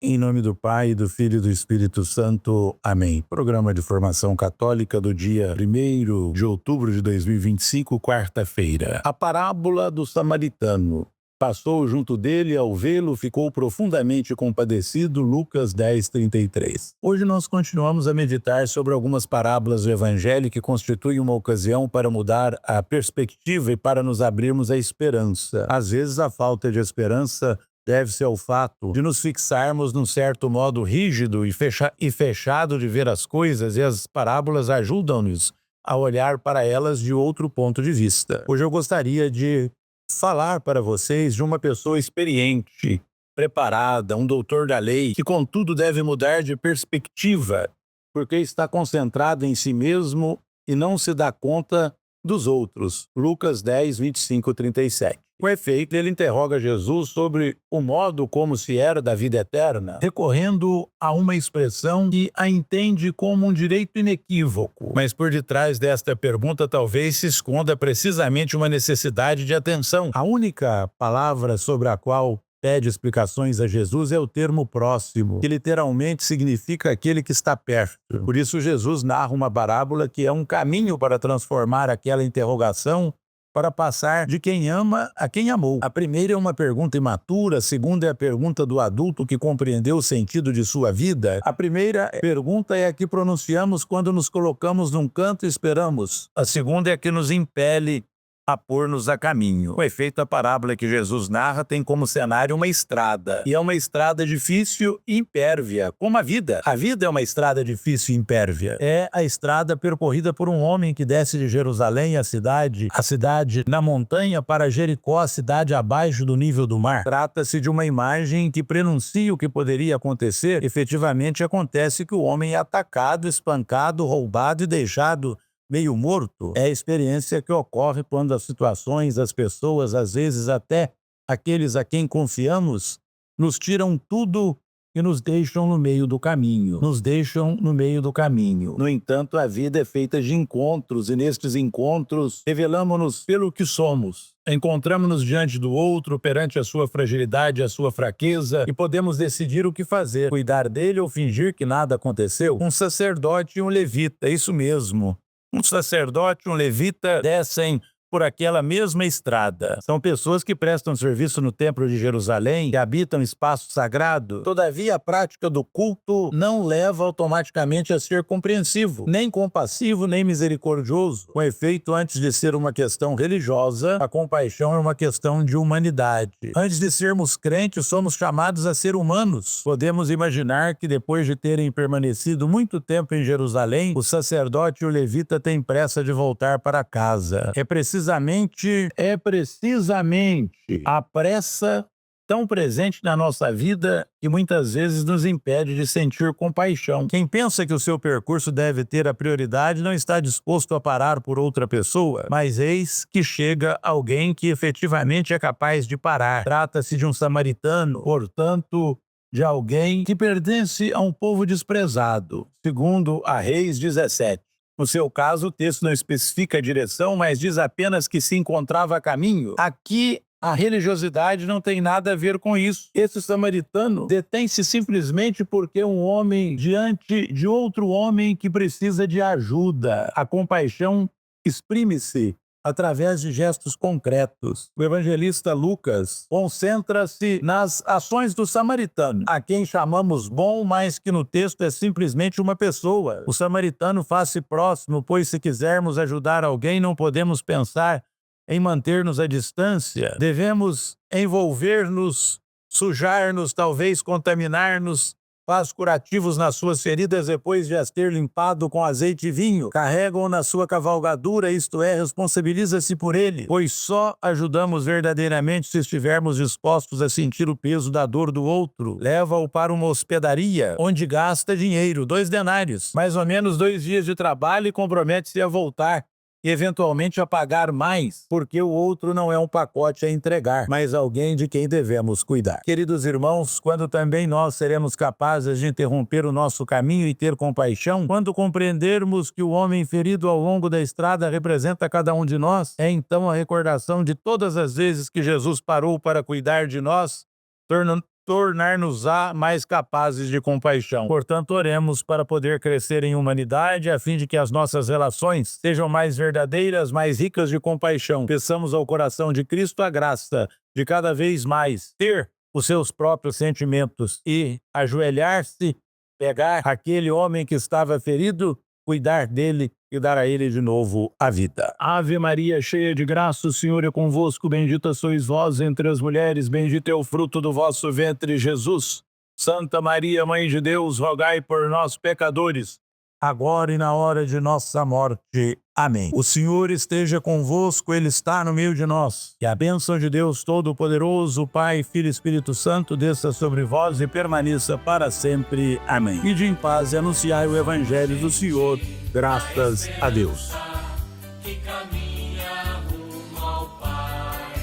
Em nome do Pai, do Filho e do Espírito Santo. Amém. Programa de formação católica do dia 1º de outubro de 2025, quarta-feira. A parábola do samaritano. Passou junto dele, ao vê-lo, ficou profundamente compadecido. Lucas 10:33. Hoje nós continuamos a meditar sobre algumas parábolas do Evangelho que constituem uma ocasião para mudar a perspectiva e para nos abrirmos à esperança. Às vezes a falta de esperança deve-se ao fato de nos fixarmos num certo modo rígido e fechado de ver as coisas, e as parábolas ajudam-nos a olhar para elas de outro ponto de vista. Hoje eu gostaria de falar para vocês de uma pessoa experiente, preparada, um doutor da lei, que contudo deve mudar de perspectiva, porque está concentrado em si mesmo e não se dá conta dos outros. Lucas 10:25-37. Com efeito, ele interroga Jesus sobre o modo como se era da vida eterna, recorrendo a uma expressão que a entende como um direito inequívoco. Mas por detrás desta pergunta talvez se esconda precisamente uma necessidade de atenção. A única palavra sobre a qual pede explicações a Jesus é o termo próximo, que literalmente significa aquele que está perto. Por isso Jesus narra uma parábola que é um caminho para transformar aquela interrogação para passar de quem ama a quem amou. A primeira é uma pergunta imatura, a segunda é a pergunta do adulto que compreendeu o sentido de sua vida. A primeira pergunta é a que pronunciamos quando nos colocamos num canto e esperamos. A segunda é a que nos impele a pôr-nos a caminho. Com efeito, a parábola que Jesus narra tem como cenário uma estrada, e é uma estrada difícil e impérvia, como a vida. A vida é uma estrada difícil e impérvia. É a estrada percorrida por um homem que desce de Jerusalém, a cidade na montanha, para Jericó, a cidade abaixo do nível do mar. Trata-se de uma imagem que prenuncia o que poderia acontecer. Efetivamente acontece que o homem é atacado, espancado, roubado e deixado meio morto. É a experiência que ocorre quando as situações, as pessoas, às vezes até aqueles a quem confiamos, nos tiram tudo e nos deixam no meio do caminho. No entanto, a vida é feita de encontros, e nestes encontros revelamos-nos pelo que somos. Encontramos-nos diante do outro, perante a sua fragilidade, a sua fraqueza, e podemos decidir o que fazer, cuidar dele ou fingir que nada aconteceu. Um sacerdote e um levita, isso mesmo. Um sacerdote e um levita descem por aquela mesma estrada. São pessoas que prestam serviço no Templo de Jerusalém, que habitam espaço sagrado. Todavia, a prática do culto não leva automaticamente a ser compreensivo, nem compassivo, nem misericordioso. Com efeito, antes de ser uma questão religiosa, a compaixão é uma questão de humanidade. Antes de sermos crentes, somos chamados a ser humanos. Podemos imaginar que depois de terem permanecido muito tempo em Jerusalém, o sacerdote e o levita têm pressa de voltar para casa. É precisamente a pressa tão presente na nossa vida que muitas vezes nos impede de sentir compaixão. Quem pensa que o seu percurso deve ter a prioridade não está disposto a parar por outra pessoa, mas eis que chega alguém que efetivamente é capaz de parar. Trata-se de um samaritano, portanto, de alguém que pertence a um povo desprezado, segundo a Reis 17. No seu caso, o texto não especifica a direção, mas diz apenas que se encontrava a caminho. Aqui, a religiosidade não tem nada a ver com isso. Esse samaritano detém-se simplesmente porque um homem diante de outro homem que precisa de ajuda. A compaixão exprime-se através de gestos concretos. O evangelista Lucas concentra-se nas ações do samaritano, a quem chamamos bom, mas que no texto é simplesmente uma pessoa. O samaritano faz-se próximo, pois se quisermos ajudar alguém, não podemos pensar em manter-nos à distância. Devemos envolver-nos, sujar-nos, talvez contaminar-nos. Faz curativos nas suas feridas depois de as ter limpado com azeite e vinho. Carrega-o na sua cavalgadura, isto é, responsabiliza-se por ele, pois só ajudamos verdadeiramente se estivermos dispostos a sentir o peso da dor do outro. Leva-o para uma hospedaria, onde gasta dinheiro, 2 denários, mais ou menos 2 dias de trabalho, e compromete-se a voltar e eventualmente a pagar mais, porque o outro não é um pacote a entregar, mas alguém de quem devemos cuidar. Queridos irmãos, quando também nós seremos capazes de interromper o nosso caminho e ter compaixão, quando compreendermos que o homem ferido ao longo da estrada representa cada um de nós, é então a recordação de todas as vezes que Jesus parou para cuidar de nós, tornar-nos-á mais capazes de compaixão. Portanto, oremos para poder crescer em humanidade, a fim de que as nossas relações sejam mais verdadeiras, mais ricas de compaixão. Peçamos ao coração de Cristo a graça de cada vez mais ter os seus próprios sentimentos e ajoelhar-se, pegar aquele homem que estava ferido, cuidar dele e dar a ele de novo a vida. Ave Maria, cheia de graça, o Senhor é convosco, bendita sois vós entre as mulheres, bendito é o fruto do vosso ventre, Jesus. Santa Maria, Mãe de Deus, rogai por nós, pecadores, agora e na hora de nossa morte. Amém. O Senhor esteja convosco, Ele está no meio de nós. E a bênção de Deus Todo-Poderoso, Pai, Filho e Espírito Santo, desça sobre vós e permaneça para sempre. Amém. Ide em paz e anunciai o Evangelho do Senhor. Graças a Deus. Que caminha rumo ao Pai.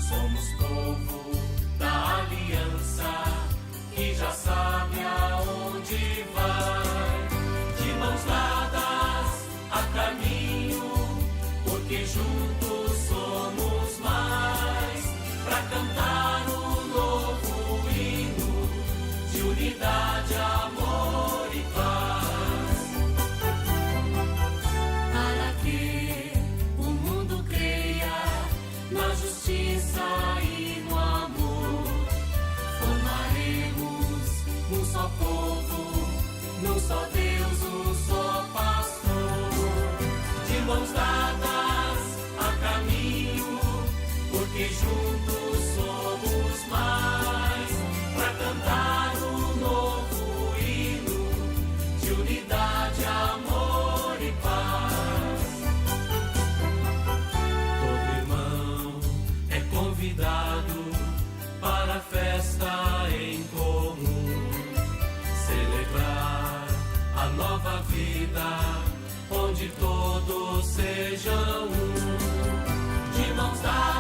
Somos povo da aliança, que já sabe aonde vai. De mãos dadas a caminho, porque juntos somos mais. Pra cantar um novo hino de unidade, amor e paz. Para que o mundo creia na justiça e no amor, formaremos um só povo, num só Deus, um só pastor. De mãos dadas a caminho, porque juntos somos mais. Pra cantar um novo hino de unidade, amor e paz. Todo irmão é convidado para a festa em comum, celebrar a nova vida, onde todos sejam um. De mãos dadas